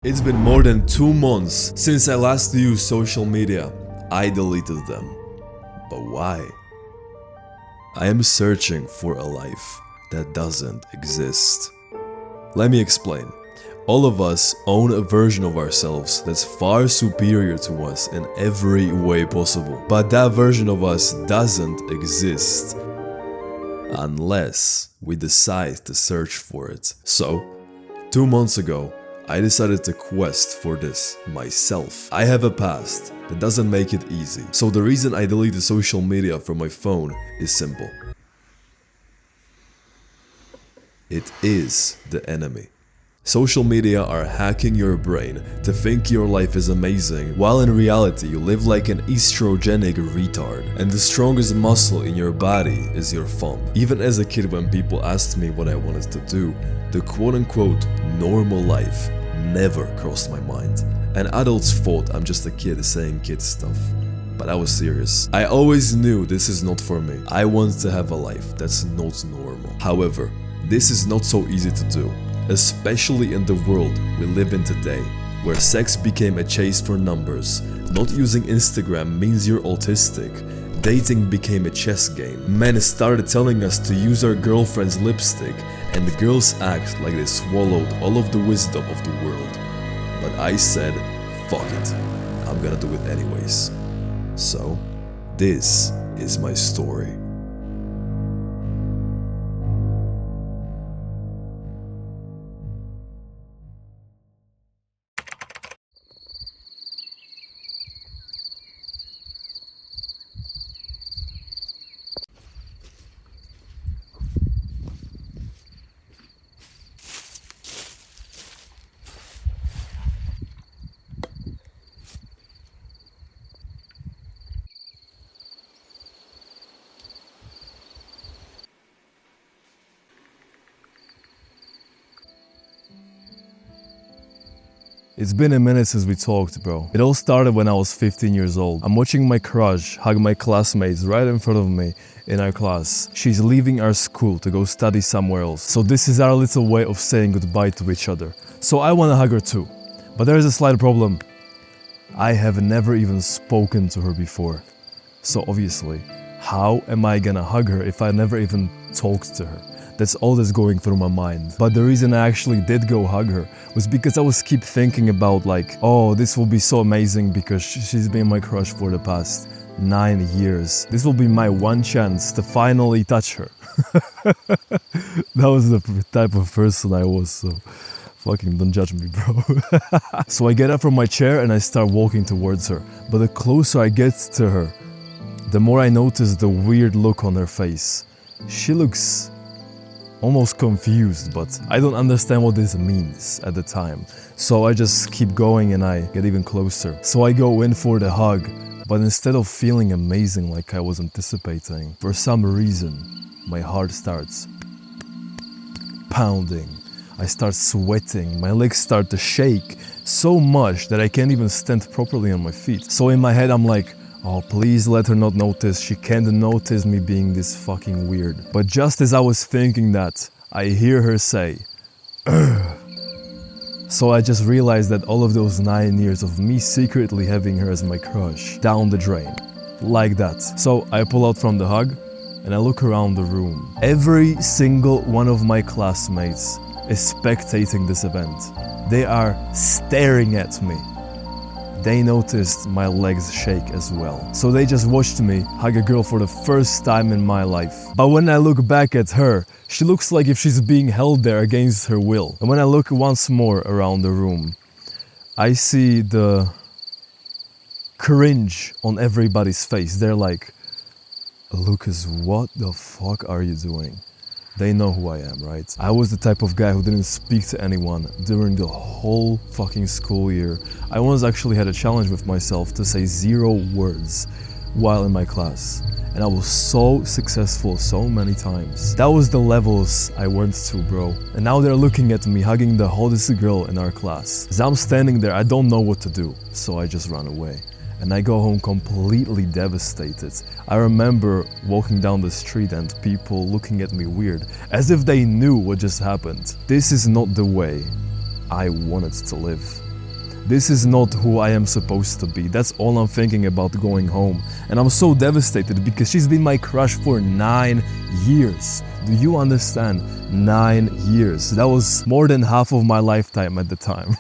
It's been more than 2 months since I last used social media. I deleted them. But why? I am searching for a life that doesn't exist. Let me explain. All of us own a version of ourselves that's far superior to us in every way possible. But that version of us doesn't exist unless we decide to search for it. So, 2 months ago, I decided to quest for this myself. I have a past that doesn't make it easy. So the reason I deleted social media from my phone is simple. It is the enemy. Social media are hacking your brain to think your life is amazing, while in reality you live like an estrogenic retard, and the strongest muscle in your body is your thumb. Even as a kid, when people asked me what I wanted to do, the quote-unquote normal life never crossed my mind. And adults thought I'm just a kid saying kid stuff. But I was serious. I always knew this is not for me. I want to have a life that's not normal. However, this is not so easy to do, especially in the world we live in today, where sex became a chase for numbers. Not using Instagram means you're autistic. Dating became a chess game. Men started telling us to use our girlfriend's lipstick, and the girls act like they swallowed all of the wisdom of the world. But I said, fuck it, I'm gonna do it anyways. So, this is my story. It's been a minute since we talked, bro. It all started when I was 15 years old. I'm watching my crush hug my classmates right in front of me in our class. She's leaving our school to go study somewhere else. So this is our little way of saying goodbye to each other. So I wanna hug her too. But there's a slight problem. I have never even spoken to her before. So obviously, how am I gonna hug her if I never even talked to her? That's all that's going through my mind. But the reason I actually did go hug her was because I was keep thinking about like, oh, this will be so amazing because she's been my crush for the past 9 years. This will be my one chance to finally touch her. That was the type of person I was, so fucking don't judge me, bro. So I get up from my chair and I start walking towards her. But the closer I get to her, the more I notice the weird look on her face. She looks almost confused, but I don't understand what this means at the time. So I just keep going and I get even closer. So I go in for the hug, but instead of feeling amazing like I was anticipating, for some reason, my heart starts pounding. I start sweating, my legs start to shake so much that I can't even stand properly on my feet. So in my head I'm like, oh, please let her not notice, she can't notice me being this fucking weird. But just as I was thinking that, I hear her say, "Ugh." So I just realized that all of those 9 years of me secretly having her as my crush, down the drain. Like that. So I pull out from the hug, and I look around the room. Every single one of my classmates is spectating this event. They are staring at me. They noticed my legs shake as well. So they just watched me hug a girl for the first time in my life. But when I look back at her, she looks like if she's being held there against her will. And when I look once more around the room, I see the cringe on everybody's face. They're like, Lucas, what the fuck are you doing? They know who I am, right? I was the type of guy who didn't speak to anyone during the whole fucking school year. I once actually had a challenge with myself to say 0 words while in my class. And I was so successful so many times. That was the levels I went to, bro. And now they're looking at me hugging the hottest girl in our class. As I'm standing there, I don't know what to do. So I just run away. And I go home completely devastated. I remember walking down the street and people looking at me weird, as if they knew what just happened. This is not the way I wanted to live. This is not who I am supposed to be. That's all I'm thinking about going home. And I'm so devastated because she's been my crush for 9 years. Do you understand? 9 years. That was more than half of my lifetime at the time.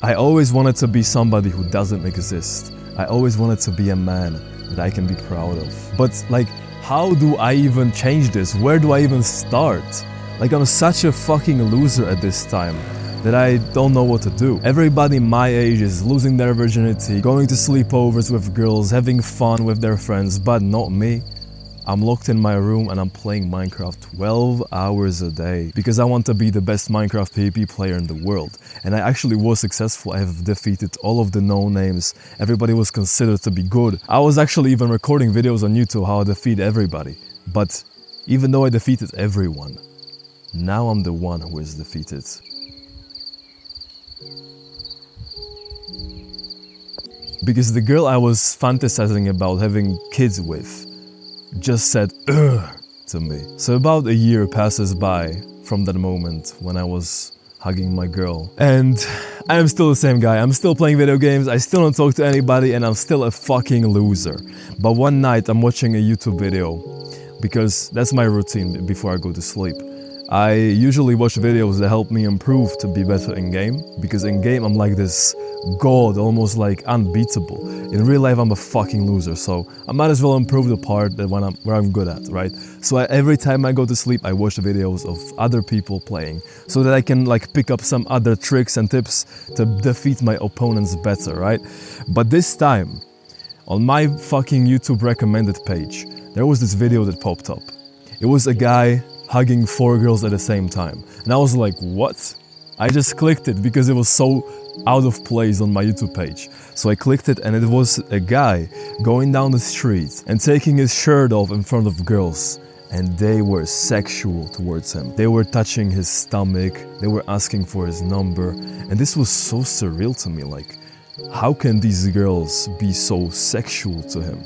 I always wanted to be somebody who doesn't exist. I always wanted to be a man that I can be proud of. But like, how do I even change this? Where do I even start? Like, I'm such a fucking loser at this time that I don't know what to do. Everybody my age is losing their virginity, going to sleepovers with girls, having fun with their friends, but not me. I'm locked in my room and I'm playing Minecraft 12 hours a day because I want to be the best Minecraft PvP player in the world. And I actually was successful. I have defeated all of the no-names. Everybody was considered to be good. I was actually even recording videos on YouTube how I defeat everybody. But even though I defeated everyone, now I'm the one who is defeated. Because the girl I was fantasizing about having kids with just said "ugh" to me. So about a year passes by from that moment when I was hugging my girl. And I am still the same guy. I'm still playing video games, I still don't talk to anybody, and I'm still a fucking loser. But one night I'm watching a YouTube video because that's my routine before I go to sleep. I usually watch videos that help me improve to be better in game, because in game I'm like this god, almost like unbeatable. In real life I'm a fucking loser, so I might as well improve the part that where I'm good at, right? So every time I go to sleep I watch videos of other people playing, so that I can like pick up some other tricks and tips to defeat my opponents better, right? But this time, on my fucking YouTube recommended page, there was this video that popped up. It was a guy hugging 4 girls at the same time. And I was like, what? I just clicked it because it was so out of place on my YouTube page. So I clicked it and it was a guy going down the street and taking his shirt off in front of girls. And they were sexual towards him. They were touching his stomach, they were asking for his number. And this was so surreal to me, like, how can these girls be so sexual to him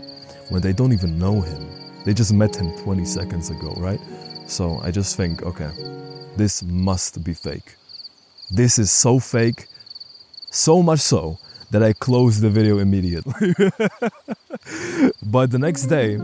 when they don't even know him? They just met him 20 seconds ago, right? So I just think, okay, this must be fake. This is so fake, so much so that I closed the video immediately. But the next day,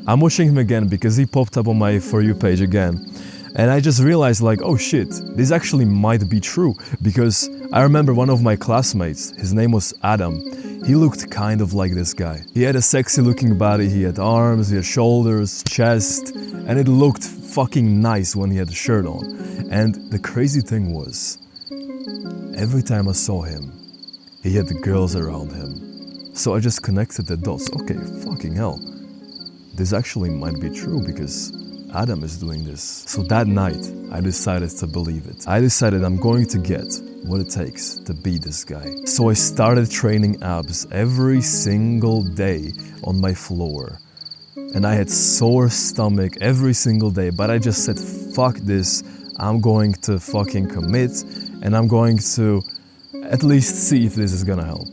I'm watching him again because he popped up on my For You page again. And I just realized like, oh shit, this actually might be true, because I remember one of my classmates, his name was Adam. He looked kind of like this guy. He had a sexy looking body, he had arms, he had shoulders, chest, and it looked fucking nice when he had a shirt on. And the crazy thing was, every time I saw him, he had the girls around him. So I just connected the dots. Okay, fucking hell. This actually might be true because Adam is doing this. So that night, I decided to believe it. I decided I'm going to get what it takes to be this guy. So I started training abs every single day on my floor. And I had sore stomach every single day, but I just said, fuck this, I'm going to fucking commit, and I'm going to at least see if this is gonna help.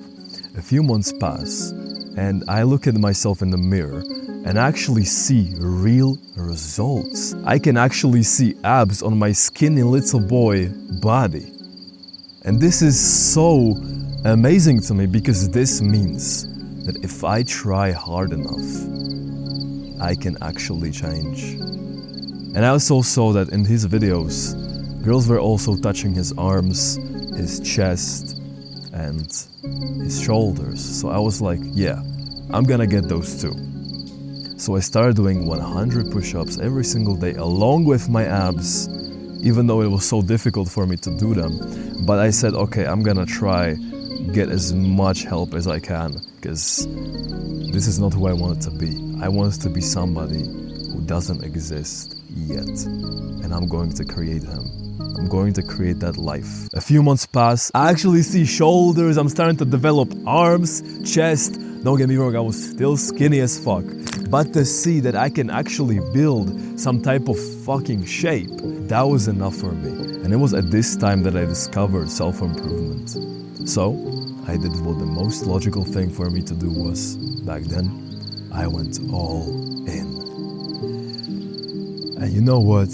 A few months pass, and I look at myself in the mirror, and actually see real results. I can actually see abs on my skinny little boy body. And this is so amazing to me, because this means that if I try hard enough, I can actually change. And I also saw that in his videos, girls were also touching his arms, his chest, and his shoulders. So I was like, yeah, I'm gonna get those too. So I started doing 100 push-ups every single day along with my abs, even though it was so difficult for me to do them. But I said, okay, I'm gonna try get as much help as I can, because this is not who I wanted to be. I wanted to be somebody who doesn't exist yet, and I'm going to create him. I'm going to create that life. A few months pass, I actually see shoulders, I'm starting to develop arms, chest. Don't get me wrong, I was still skinny as fuck. But to see that I can actually build some type of fucking shape, that was enough for me. And it was at this time that I discovered self-improvement. So, I did what the most logical thing for me to do was, back then, I went all in. And you know what?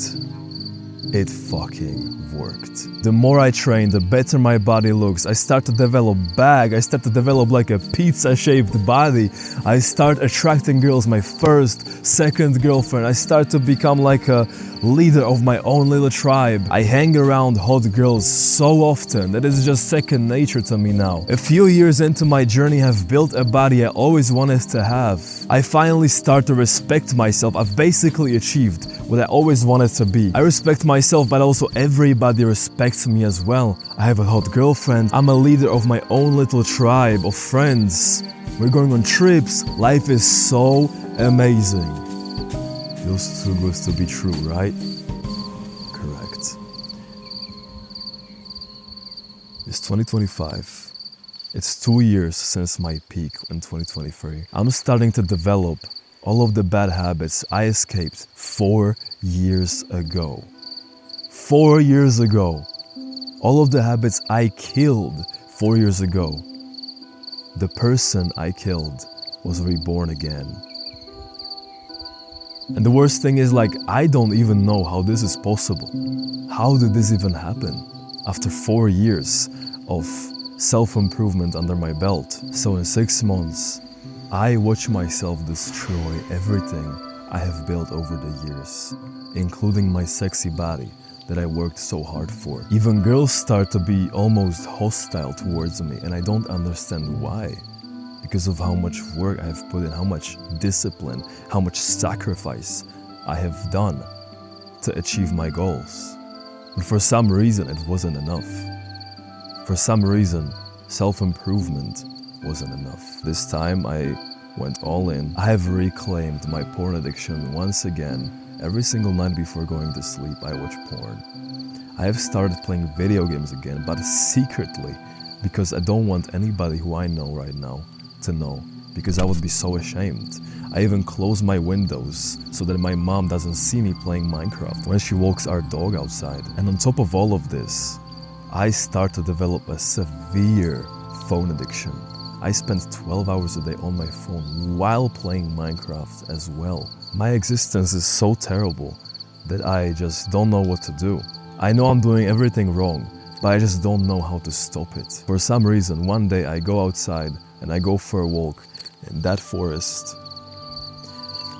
it fucking worked. The more I train, the better my body looks. I start to develop bag. I start to develop like a pizza-shaped body. I start attracting girls, my first, second girlfriend. I start to become like a leader of my own little tribe. I hang around hot girls so often that it's just second nature to me now. A few years into my journey, I've built a body I always wanted to have. I finally start to respect myself. I've basically achieved what I always wanted to be. I respect myself, but also everybody respects me as well. I have a hot girlfriend. I'm a leader of my own little tribe of friends. We're going on trips. Life is so amazing. Feels too good to be true, right? Correct. It's 2025. It's 2 years since my peak in 2023. I'm starting to develop all of the bad habits I escaped 4 years ago. 4 years ago. All of the habits I killed 4 years ago. The person I killed was reborn again. And the worst thing is, like, I don't even know how this is possible. How did this even happen? After 4 years of self-improvement under my belt. So in 6 months, I watch myself destroy everything I have built over the years, including my sexy body that I worked so hard for. Even girls start to be almost hostile towards me, and I don't understand why. Because of how much work I have put in, how much discipline, how much sacrifice I have done to achieve my goals. But for some reason, it wasn't enough. For some reason, self-improvement wasn't enough. This time I went all in. I have reclaimed my porn addiction once again. Every single night before going to sleep, I watch porn. I have started playing video games again, but secretly, because I don't want anybody who I know right now to know, because I would be so ashamed. I even close my windows so that my mom doesn't see me playing Minecraft when she walks our dog outside. And on top of all of this, I start to develop a severe phone addiction. I spend 12 hours a day on my phone while playing Minecraft as well. My existence is so terrible that I just don't know what to do. I know I'm doing everything wrong, but I just don't know how to stop it. For some reason, one day I go outside and I go for a walk in that forest,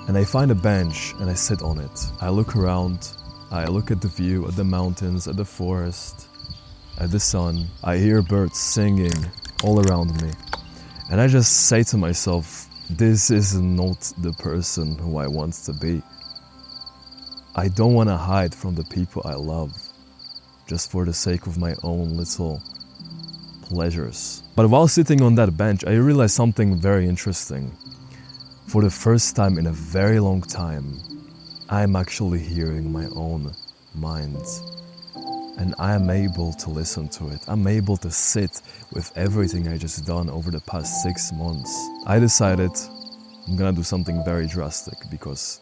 and I find a bench and I sit on it. I look around, I look at the view, at the mountains, at the forest, at the sun. I hear birds singing all around me. And I just say to myself, this is not the person who I want to be. I don't want to hide from the people I love, just for the sake of my own little pleasures. But while sitting on that bench, I realized something very interesting. For the first time in a very long time, I'm actually hearing my own mind. And I am able to listen to it. I'm able to sit with everything I just done over the past 6 months. I decided I'm gonna do something very drastic because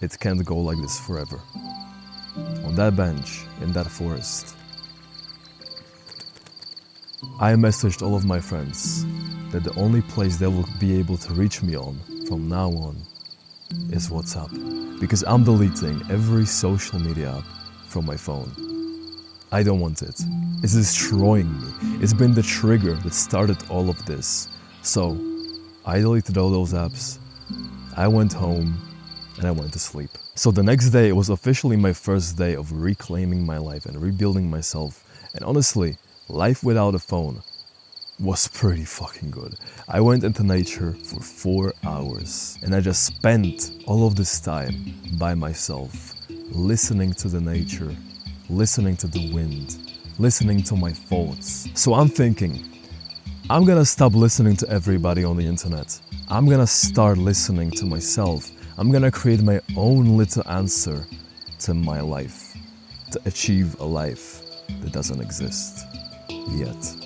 it can't go like this forever. On that bench, in that forest, I messaged all of my friends that the only place they will be able to reach me on from now on is WhatsApp. Because I'm deleting every social media app from my phone. I don't want it. It's destroying me. It's been the trigger that started all of this. So, I deleted all those apps. I went home and I went to sleep. So the next day, it was officially my first day of reclaiming my life and rebuilding myself. And honestly, life without a phone was pretty fucking good. I went into nature for 4 hours and I just spent all of this time by myself, listening to the nature, listening to the wind, listening to my thoughts. So I'm thinking, I'm gonna stop listening to everybody on the internet. I'm gonna start listening to myself. I'm gonna create my own little answer to my life, to achieve a life that doesn't exist yet.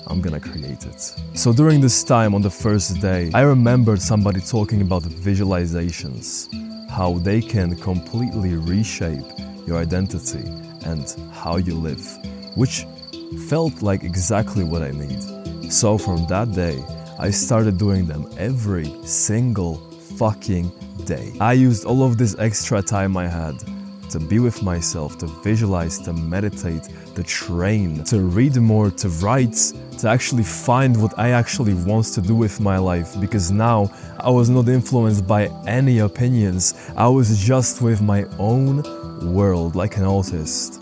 I'm gonna create it. So during this time on the first day, I remembered somebody talking about visualizations, how they can completely reshape your identity and how you live, which felt like exactly what I need. So from that day, I started doing them every single fucking day. I used all of this extra time I had to be with myself, to visualize, to meditate, to train, to read more, to write, to actually find what I actually want to do with my life, because now I was not influenced by any opinions. I was just with my own world like an autist.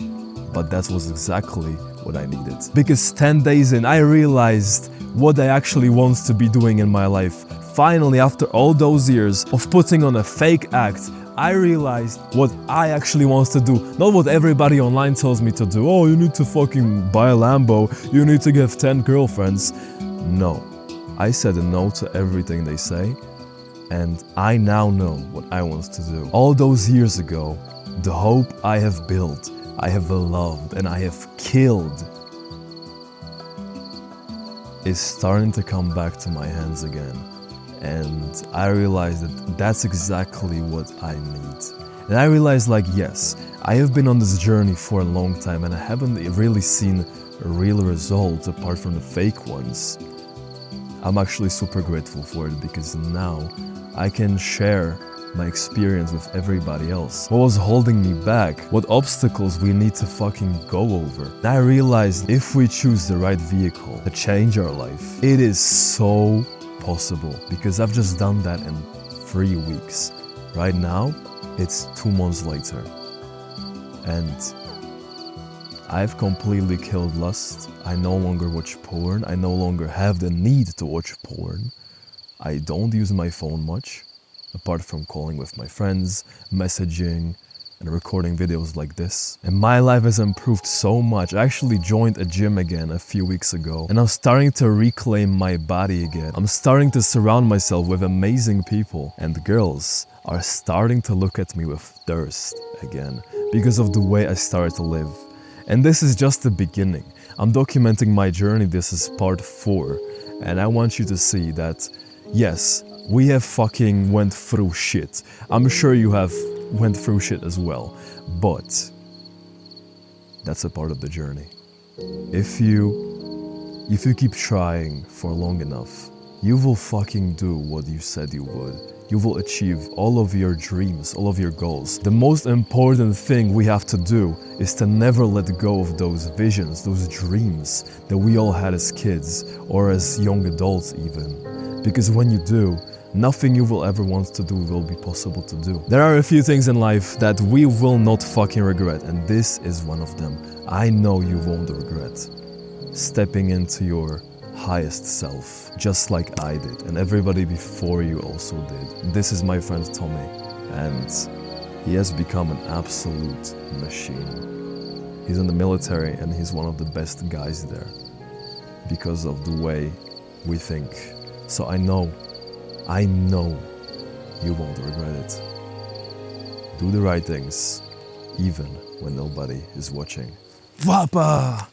But that was exactly what I needed. Because 10 days in, I realized what I actually want to be doing in my life. Finally, after all those years of putting on a fake act, I realized what I actually want to do, not what everybody online tells me to do. Oh, you need to fucking buy a Lambo, you need to have 10 girlfriends. No, I said no to everything they say, and I now know what I want to do. All those years ago, the hope I have built, I have loved, and I have killed is starting to come back to my hands again. And I realized that that's exactly what I need. And I realized, like, yes, I have been on this journey for a long time and I haven't really seen real results apart from the fake ones. I'm actually super grateful for it because now I can share my experience with everybody else. What was holding me back? What obstacles we need to fucking go over? And I realized if we choose the right vehicle to change our life, it is so possible, because I've just done that in 3 weeks. Right now, it's 2 months later. And I've completely killed lust. I no longer watch porn. I no longer have the need to watch porn. I don't use my phone much, apart from calling with my friends, messaging, and recording videos like this. And my life has improved so much. I actually joined a gym again a few weeks ago, and I'm starting to reclaim my body again. I'm starting to surround myself with amazing people, and girls are starting to look at me with thirst again because of the way I started to live. And this is just the beginning. I'm documenting my journey. This is part 4, and I want you to see that, yes, we have fucking went through shit. I'm sure you have went through shit as well, but that's a part of the journey. If you keep trying for long enough, you will fucking do what you said you would. You will achieve all of your dreams, all of your goals. The most important thing we have to do is to never let go of those visions, those dreams that we all had as kids or as young adults even. Because when you do, nothing you will ever want to do will be possible to do. There are a few things in life that we will not fucking regret, and this is one of them. I know you won't regret stepping into your highest self, just like I did, and everybody before you also did. This is my friend Tommy, and he has become an absolute machine. He's in the military, and he's one of the best guys there because of the way we think. So I know you won't regret it. Do the right things, even when nobody is watching. Wapa!